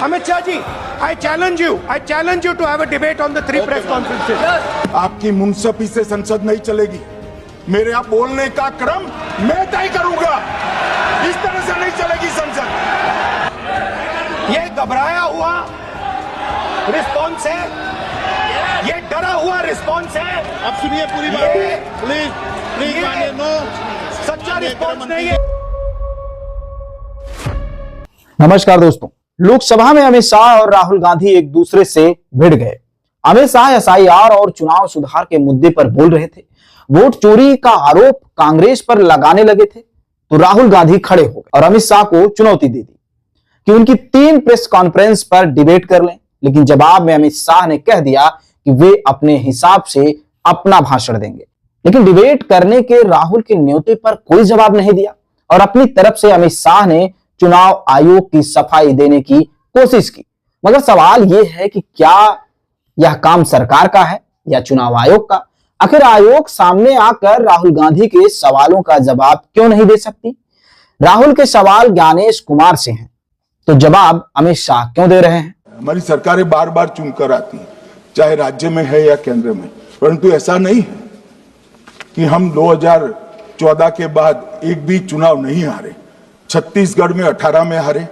Amit Shah ji, I challenge you to have a debate on the 3 press conferences. आपकी मुंसफी से संसद नहीं चलेगी। मेरे यहाँ बोलने का क्रम मैं तय करूंगा। इस तरह से नहीं चलेगी संसद। ये घबराया हुआ रिस्पॉन्स है, ये डरा हुआ रिस्पॉन्स है। अब सुनिए पूरी बात, प्लीज मानिए। नो, सच्चा रिस्पॉन्स नहीं है। नमस्कार दोस्तों, लोकसभा में अमित शाह और राहुल गांधी एक दूसरे से भिड़ गए। अमित शाह एसआईआर और चुनाव सुधार के मुद्दे पर बोल रहे थे। वोट चोरी का आरोप कांग्रेस पर लगाने लगे थे तो राहुल गांधी खड़े हो गए और अमित शाह को चुनौती दे दी कि उनकी 3 प्रेस कॉन्फ्रेंस पर डिबेट कर लें। लेकिन जवाब में अमित शाह ने कह दिया कि वे अपने हिसाब से अपना भाषण देंगे। लेकिन डिबेट करने के राहुल के न्योते पर कोई जवाब नहीं दिया और अपनी तरफ से अमित शाह ने चुनाव आयोग की सफाई देने की कोशिश की। मगर सवाल यह है कि क्या यह काम सरकार का है या चुनाव आयोग का? आखिर आयोग सामने आकर राहुल गांधी के सवालों का जवाब क्यों नहीं दे सकती? राहुल के सवाल ज्ञानेश कुमार से हैं, तो जवाब अमित शाह क्यों दे रहे हैं? हमारी सरकारें बार बार चुनकर आती हैं, चाहे राज्य में है या केंद्र में, परंतु ऐसा नहीं है कि हम 2014 के बाद एक भी चुनाव नहीं हारे। छत्तीसगढ़ में 18 में हारे,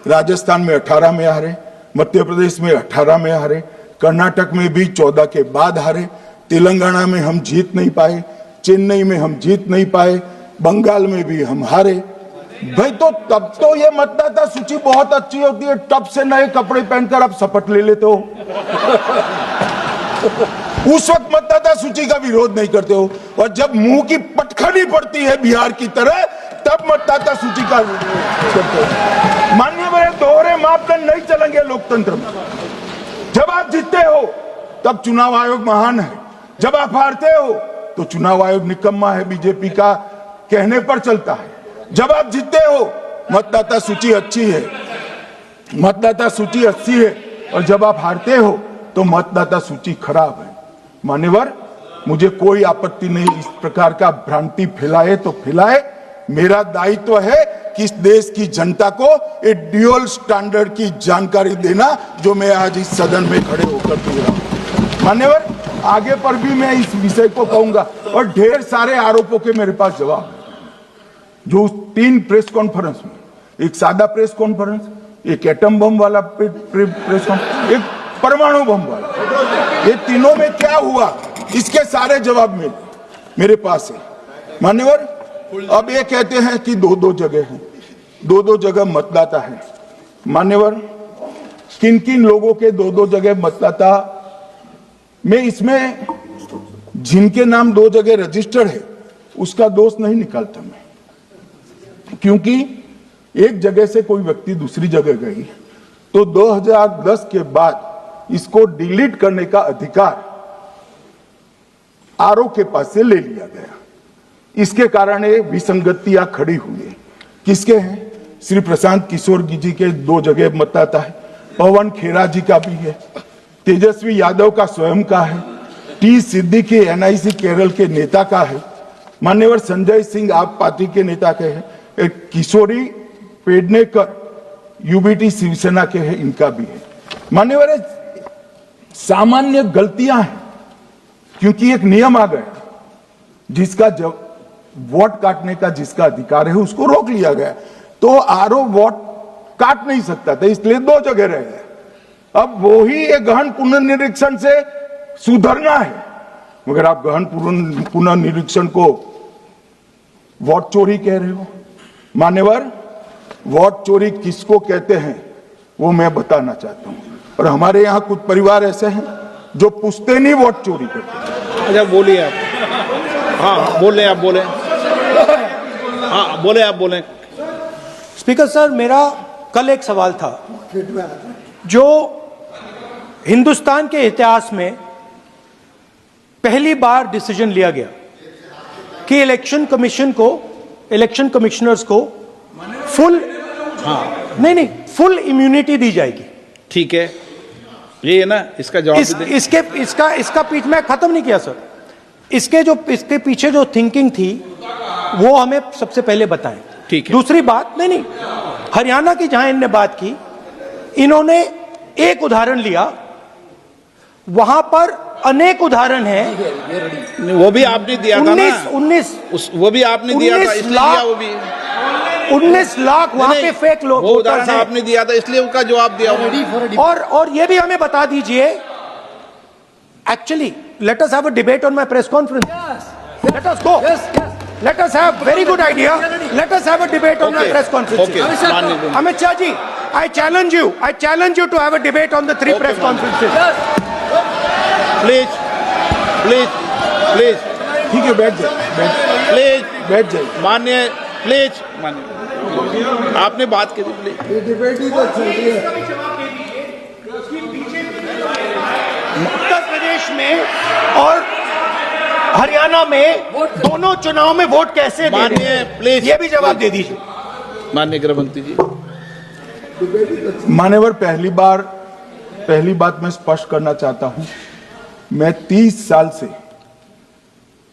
राजस्थान में 18 में हारे, मध्य प्रदेश में 18 में हारे, कर्नाटक में भी 14 के बाद हारे, तेलंगाना में हम जीत नहीं पाए, चेन्नई में हम जीत नहीं पाए, बंगाल में भी हम हारे। भाई तो तब तो ये मतदाता सूची बहुत अच्छी होती है, टब से नए कपड़े पहनकर आप शपथ ले लेते हो। उस वक्त मतदाता सूची का विरोध नहीं करते हो, और जब मुंह की पटखनी पड़ती है बिहार की तरह, तब मतदाता सूची का विरोध करते हो। माननीय मेरे दोहरे मापदंड नहीं चलेंगे लोकतंत्र में। जब आप जीतते हो तब चुनाव आयोग महान है, जब आप हारते हो तो चुनाव आयोग निकम्मा है, बीजेपी का कहने पर चलता है। जब आप जीतते हो मतदाता सूची अच्छी है, मतदाता सूची अच्छी है, और जब आप हारते हो तो मतदाता सूची खराब है। मान्यवर, मुझे कोई आपत्ति नहीं, इस प्रकार का भ्रांति फैलाए तो फैलाए। मेरा दायित्व है कि इस देश की जनता को एक ड्यूअल स्टैंडर्ड की जानकारी देना, जो मैं आज इस सदन में खड़े होकर दे रहा हूं। मान्यवर, आगे पर भी मैं इस विषय को कहूंगा, और ढेर सारे आरोपों के मेरे पास जवाब है। जो 3 प्रेस कॉन्फ्रेंस में, एक सादा प्रेस कॉन्फ्रेंस, एक एटम बम वाला प्रेस कॉन्फ्रेंस, एक परमाणु बम वाला, ये तीनों में क्या हुआ, इसके सारे जवाब मेरे पास है। मान्यवर, अब ये कहते हैं कि 2-2 जगह है, 2-2 जगह मतदाता है। मान्यवर, किन किन लोगों के 2-2 जगह मतदाता, मैं इसमें जिनके नाम 2 जगह रजिस्टर्ड है उसका दोष नहीं निकालता मैं, क्योंकि एक जगह से कोई व्यक्ति दूसरी जगह गई तो 2010 के बाद इसको डिलीट करने का अधिकार आरओ के पास से ले लिया गया। इसके कारण ये विसंगतियां खड़ी हुई है। किसके हैं? श्री प्रशांत किशोर जी के 2 जगह मतदाता है, पवन खेरा जी का भी है, तेजस्वी यादव का स्वयं का है, टी सिद्दीकी एनआईसी केरल के नेता का है, मान्यवर संजय सिंह आप पार्टी के नेता के हैं, एक किशोरी पेडनेकर यूबीटी शिवसेना के हैं, इनका भी है। मान्यवर, सामान्य गलतियां हैं, क्योंकि एक नियम आ गया, जिसका जब वोट काटने का जिसका अधिकार है उसको रोक लिया गया, तो आरओ वोट काट नहीं सकता था, इसलिए 2 जगह रह गए। अब वो ही एक गहन पुनर्निरीक्षण से सुधरना है, मगर आप गहन पुनर्निरीक्षण को वोट चोरी कह रहे हो। मान्यवर, वोट चोरी किसको कहते हैं वो मैं बताना चाहता हूं, और हमारे यहां कुछ परिवार ऐसे हैं जो पुश्तैनी वोट चोरी करते हैं। अच्छा, बोलिए आप। हाँ, बोले आप, बोले। हाँ, बोले आप, बोले। स्पीकर सर, मेरा कल एक सवाल था, जो हिंदुस्तान के इतिहास में पहली बार डिसीजन लिया गया कि इलेक्शन कमिश्नर्स को फुल, नहीं, फुल इम्यूनिटी दी जाएगी। ठीक है, ये है ना, इसका जवाब इसका पीठ में खत्म नहीं किया सर। इसके पीछे जो थिंकिंग थी वो हमें सबसे पहले बताएं। ठीक है। दूसरी बात, नहीं, हरियाणा की जहां इनने बात की, इन्होंने एक उदाहरण लिया, वहां पर अनेक उदाहरण हैं। वो भी आपने दिया था ना, 19 वो भी आपने दिया था, इसलिए दिया वो भी। 19 लाख वहां पे फेक लोग वो उदाहरण आपने दिया था, इसलिए उसका जवाब दिया। और ये भी हमें बता दीजिए, actually let us have a debate on my press conference. Let us go, let us have very good idea, let us have a debate on the press conference. Amit Shah ji, I challenge you to have a debate on the 3 press conferences. Please ठीक है, बैठ जाइए, बैठ जाइए। माननीय, please माननीय, आपने बात की थी, प्लीज। डिबेट ही तो चल रही है। उत्तर प्रदेश में और हरियाणा में दोनों चुनाव में वोट कैसे दे रहे हैं? प्लीज ये भी जवाब दे दीजिए। माननीय गृह मंत्री जी। मान्यवर, पहली बात मैं स्पष्ट करना चाहता हूं, मैं 30 साल से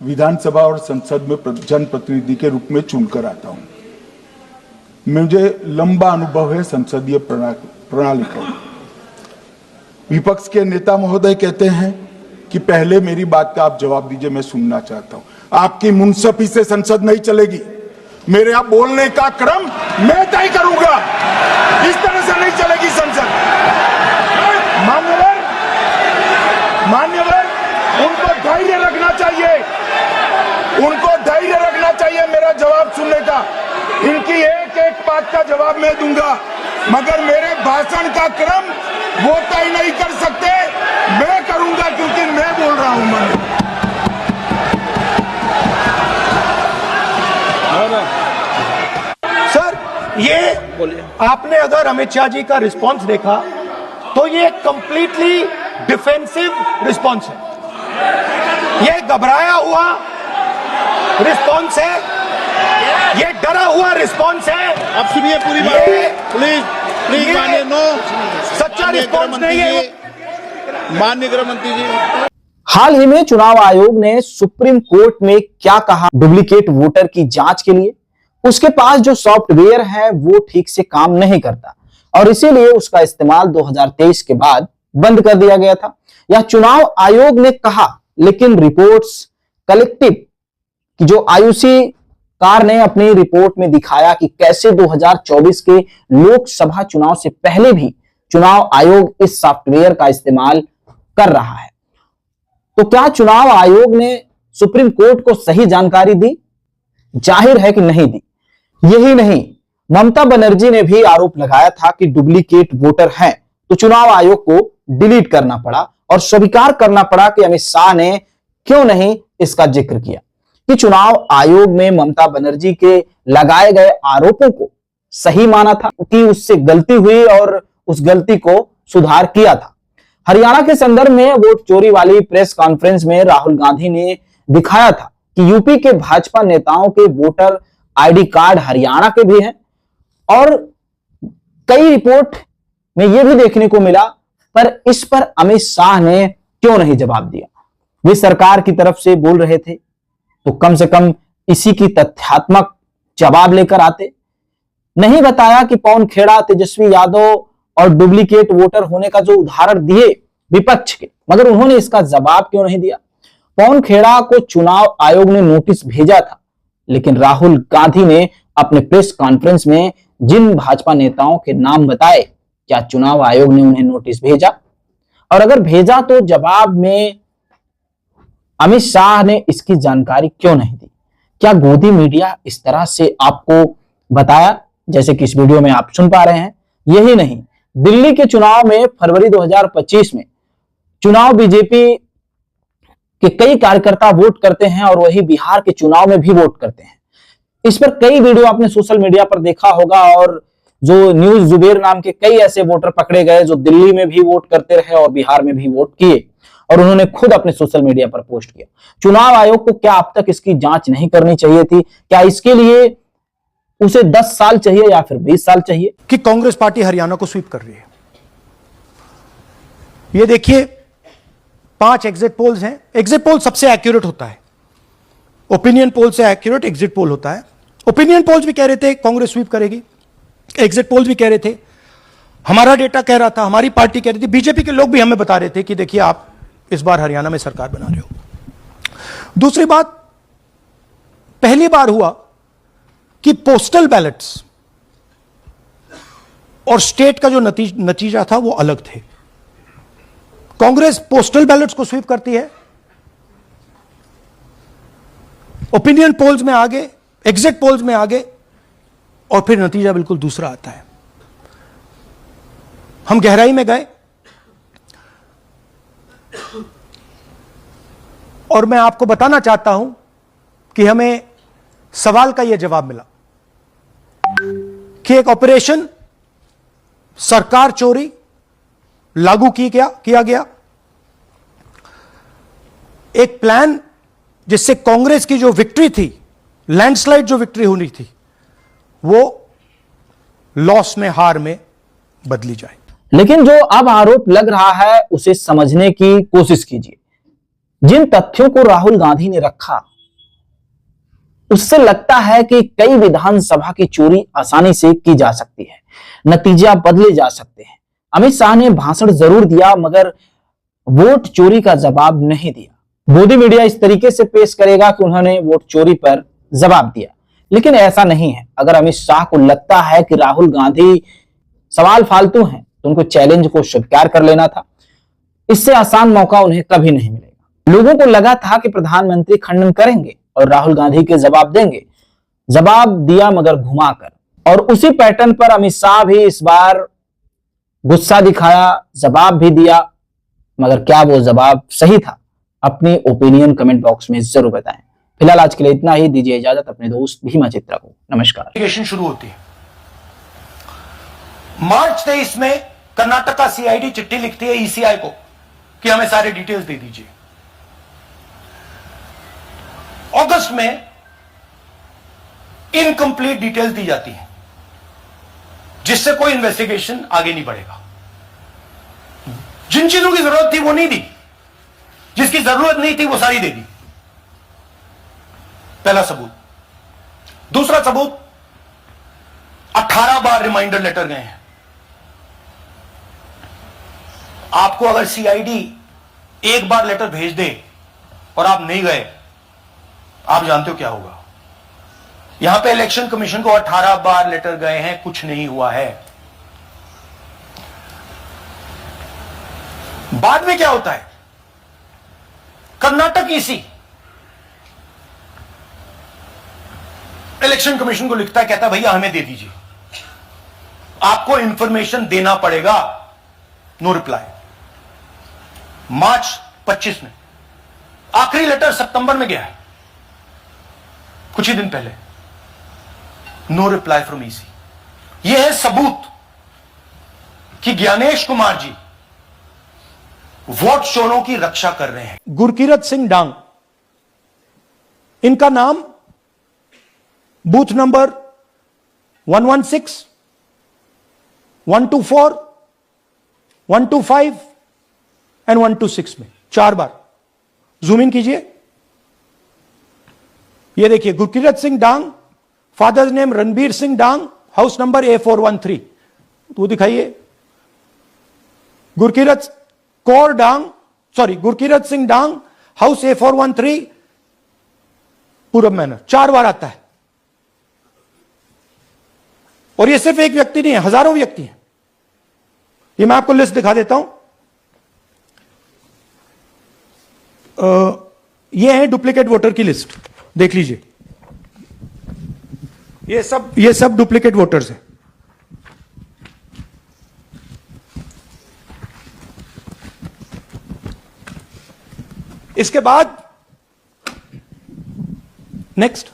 विधानसभा और संसद में जनप्रतिनिधि के रूप में चुनकर आता हूं। मुझे लंबा अनुभव है संसदीय प्रणाली का। विपक्ष के नेता महोदय कहते हैं कि पहले मेरी बात का आप जवाब दीजिए, मैं सुनना चाहता हूं। आपकी मुनसफी से संसद नहीं चलेगी। मेरे आप बोलने का क्रम मैं तय करूंगा, इस तरह से नहीं चलेगी संसद। मान्यवर, उनको धैर्य रखना चाहिए, मेरा जवाब सुनने का। इनकी एक एक बात का जवाब मैं दूंगा, मगर मेरे भाषण का क्रम वो तय नहीं कर सकते, मैं करूंगा, क्योंकि मैं बोल रहा हूं। सर, ये बोलिए। आपने अगर अमित शाह जी का रिस्पांस देखा तो ये कंप्लीटली डिफेंसिव रिस्पांस है, ये घबराया हुआ रिस्पांस है, ये डरा हुआ रिस्पांस है। अब सुनिए पूरी बात, प्लीज मानिए। नो, सच्चा रिस्पांस नहीं है। माननीय गृह मंत्री जी, हाल ही में चुनाव आयोग ने सुप्रीम कोर्ट में क्या कहा डुप्लीकेट वोटर की जांच के लिए? उसके पास जो सॉफ्टवेयर है वो ठीक से काम नहीं करता और इसीलिए उसका इस्तेमाल 2023 के बाद बंद कर दिया गया था। यह चुनाव आयोग ने कहा, लेकिन रिपोर्ट्स कलेक्टिव की जो आयुषी कार ने अपनी रिपोर्ट में दिखाया कि कैसे 2024 के लोकसभा चुनाव से पहले भी चुनाव आयोग इस सॉफ्टवेयर का इस्तेमाल कर रहा है। तो क्या चुनाव आयोग ने सुप्रीम कोर्ट को सही जानकारी दी? जाहिर है कि नहीं दी। यही नहीं, ममता बनर्जी ने भी आरोप लगाया था कि डुप्लीकेट वोटर हैं, तो चुनाव आयोग को डिलीट करना पड़ा और स्वीकार करना पड़ा कि अमित शाह ने क्यों नहीं इसका जिक्र किया कि चुनाव आयोग में ममता बनर्जी के लगाए गए आरोपों को सही माना था कि उससे गलती हुई और उस गलती को सुधार किया था। हरियाणा के संदर्भ में वोट चोरी वाली प्रेस कॉन्फ्रेंस में राहुल गांधी ने दिखाया था कि यूपी के भाजपा नेताओं के वोटर आईडी कार्ड हरियाणा के भी हैं और कई रिपोर्ट में यह भी देखने को मिला, पर इस पर अमित शाह ने क्यों नहीं जवाब दिया? वे सरकार की तरफ से बोल रहे थे तो कम से कम इसी की तथ्यात्मक जवाब लेकर आते। नहीं बताया कि पवन खेड़ा, तेजस्वी यादव और डुप्लीकेट वोटर होने का जो उदाहरण दिए विपक्ष के, मगर उन्होंने इसका जवाब क्यों नहीं दिया? पवन खेड़ा को चुनाव आयोग ने नोटिस भेजा था, लेकिन राहुल गांधी ने अपने प्रेस कॉन्फ्रेंस में जिन भाजपा नेताओं के नाम बताए, क्या चुनाव आयोग ने उन्हें नोटिस भेजा? और अगर भेजा तो जवाब में अमित शाह ने इसकी जानकारी क्यों नहीं दी? क्या गोदी मीडिया इस तरह से आपको बताया जैसे कि इस वीडियो में आप सुन पा रहे हैं? यही नहीं, दिल्ली के चुनाव में फरवरी 2025 में चुनाव बीजेपी के कई कार्यकर्ता वोट करते हैं और वही बिहार के चुनाव में भी वोट करते हैं। इस पर कई वीडियो आपने सोशल मीडिया पर देखा होगा और जो न्यूज जुबेर नाम के कई ऐसे वोटर पकड़े गए जो दिल्ली में भी वोट करते रहे और बिहार में भी वोट किए और उन्होंने खुद अपने सोशल मीडिया पर पोस्ट किया। चुनाव आयोग को क्या अब तक इसकी जांच नहीं करनी चाहिए थी? क्या इसके लिए उसे 10 साल चाहिए या फिर 20 साल चाहिए? कि कांग्रेस पार्टी हरियाणा को स्वीप कर रही है। ये देखिए 5 एग्जिट पोल्स हैं। एग्जिट पोल सबसे एक्यूरेट होता है, ओपिनियन पोल से एक्यूरेट एग्जिट पोल होता है। ओपिनियन पोल्स भी कह रहे थे कांग्रेस स्वीप करेगी, एग्जिट पोल्स भी कह रहे थे। हमारा डेटा कह रहा था, हमारी पार्टी कह रही थी, बीजेपी के लोग भी हमें बता रहे थे कि देखिए आप इस बार हरियाणा में सरकार बना रहे हो। दूसरी बात, पहली बार हुआ कि पोस्टल बैलेट्स और स्टेट का जो नतीजा था वो अलग थे। कांग्रेस पोस्टल बैलेट्स को स्वीप करती है, ओपिनियन पोल्स में आगे, एग्जिट पोल्स में आगे, और फिर नतीजा बिल्कुल दूसरा आता है। हम गहराई में गए और मैं आपको बताना चाहता हूं कि हमें सवाल का यह जवाब मिला कि एक ऑपरेशन सरकार चोरी लागू किया गया, एक प्लान जिससे कांग्रेस की जो विक्ट्री थी, लैंडस्लाइड जो विक्ट्री होनी थी, वो लॉस में, हार में बदली जाए। लेकिन जो अब आरोप लग रहा है उसे समझने की कोशिश कीजिए। जिन तथ्यों को राहुल गांधी ने रखा, उससे लगता है कि कई विधानसभा की चोरी आसानी से की जा सकती है, नतीजा बदले जा सकते हैं। अमित शाह ने भाषण जरूर दिया मगर वोट चोरी का जवाब नहीं दिया। मोदी मीडिया इस तरीके से पेश करेगा कि उन्होंने वोट चोरी पर जवाब दिया, लेकिन ऐसा नहीं है। अगर अमित शाह को लगता है कि राहुल गांधी सवाल फालतू हैं, तो उनको चैलेंज को स्वीकार कर लेना था। इससे आसान मौका उन्हें कभी नहीं मिलेगा। लोगों को लगा था कि प्रधानमंत्री खंडन करेंगे और राहुल गांधी के जवाब देंगे। जवाब दिया मगर घुमाकर, और उसी पैटर्न पर अमित शाह भी इस बार गुस्सा दिखाया, जवाब भी दिया। मगर क्या वो जवाब सही था? अपनी ओपिनियन कमेंट बॉक्स में जरूर बताएं। फिलहाल आज के लिए इतना ही। दीजिए इजाजत अपने दोस्त भीमा चित्रा को। नमस्कार। इन्वेस्टिगेशन शुरू होती है। मार्च 23 में कर्नाटक का सीआईडी चिट्ठी लिखती है ईसीआई को कि हमें सारे डिटेल्स दे दीजिए। अगस्त में इनकंप्लीट डिटेल्स दी जाती है, जिससे कोई इन्वेस्टिगेशन आगे नहीं बढ़ेगा। जिन चीजों की जरूरत थी वो नहीं दी, जिसकी जरूरत नहीं थी वो सारी दे दी। पहला सबूत। दूसरा सबूत, 18 बार रिमाइंडर लेटर गए हैं। आपको अगर सीआईडी एक बार लेटर भेज दे और आप नहीं गए, आप जानते हो क्या होगा। यहां पे इलेक्शन कमीशन को 18 बार लेटर गए हैं, कुछ नहीं हुआ है। बाद में क्या होता है, कर्नाटक ईसी इलेक्शन कमीशन को लिखता है, कहता है भैया हमें दे दीजिए, आपको इंफॉर्मेशन देना पड़ेगा। No reply. मार्च 25 में आखिरी लेटर सितंबर में गया है, कुछ ही दिन पहले। No reply from EC. यह है सबूत कि ज्ञानेश कुमार जी वोट चोरों की रक्षा कर रहे हैं। गुरकीरत सिंह डांग, इनका नाम बूथ नंबर 116, 124, 125 एंड 126 में 4 बार। जूम इन कीजिए, ये देखिए गुरकीरत सिंह डांग, फादर्स नेम रणबीर सिंह डांग, हाउस नंबर A413। तो दिखाइए, गुरकीरत कौर डांग, गुरकीरत सिंह डांग, हाउस A413, पूरब मैनर। 4 बार आता है। और ये सिर्फ एक व्यक्ति नहीं है, हजारों व्यक्ति हैं। ये मैं आपको लिस्ट दिखा देता हूं। ये है डुप्लीकेट वोटर की लिस्ट, देख लीजिए। ये सब डुप्लीकेट वोटर्स हैं। इसके बाद नेक्स्ट,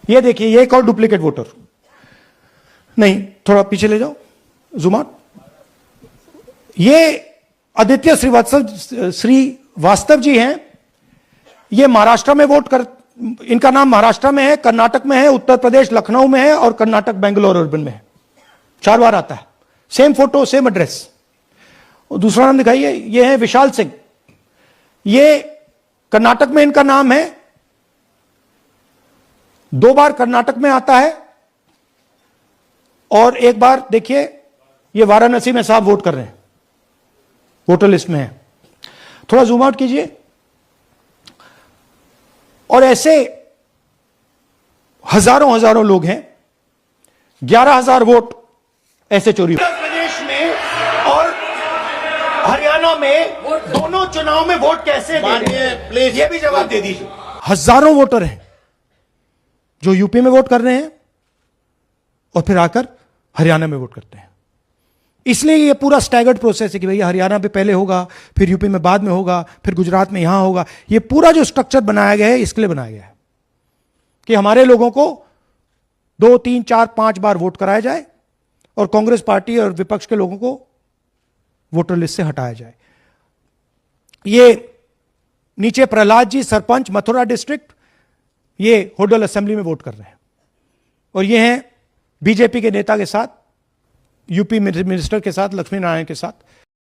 ये देखिए, ये एक और डुप्लीकेट वोटर। नहीं, थोड़ा पीछे ले जाओ, जूम आउट। ये आदित्य श्रीवास्तव जी हैं। ये महाराष्ट्र में वोट कर, इनका नाम महाराष्ट्र में है, कर्नाटक में है, उत्तर प्रदेश लखनऊ में है, और कर्नाटक बेंगलोर अर्बन में है। 4 बार आता है। Same photo, same address. और दूसरा नाम दिखाइए, ये है विशाल सिंह। ये कर्नाटक में इनका नाम है, 2 बार कर्नाटक में आता है, और एक बार देखिए ये वाराणसी में साहब वोट कर रहे हैं, वोटर लिस्ट में है। थोड़ा जूम आउट कीजिए। और ऐसे हजारों हजारों लोग हैं, 11,000 वोट ऐसे चोरी हुए। उत्तर प्रदेश में और हरियाणा में दोनों चुनाव में वोट कैसे दे रहे हैं, प्लीज ये भी जवाब दे दीजिए। हजारों वोटर हैं जो यूपी में वोट कर रहे हैं और फिर आकर हरियाणा में वोट करते हैं। इसलिए ये पूरा स्टैगर्ड प्रोसेस है कि भैया हरियाणा पे पहले होगा, फिर यूपी में बाद में होगा, फिर गुजरात में यहां होगा। ये पूरा जो स्ट्रक्चर बनाया गया है इसके लिए बनाया गया है कि हमारे लोगों को 2, 3, 4, 5 बार वोट कराया जाए और कांग्रेस पार्टी और विपक्ष के लोगों को वोटर लिस्ट से हटाया जाए। ये नीचे प्रहलाद जी सरपंच मथुरा डिस्ट्रिक्ट, ये होडल असेंबली में वोट कर रहे हैं और ये हैं बीजेपी के नेता के साथ, यूपी मिनिस्टर के साथ, लक्ष्मी नारायण के साथ।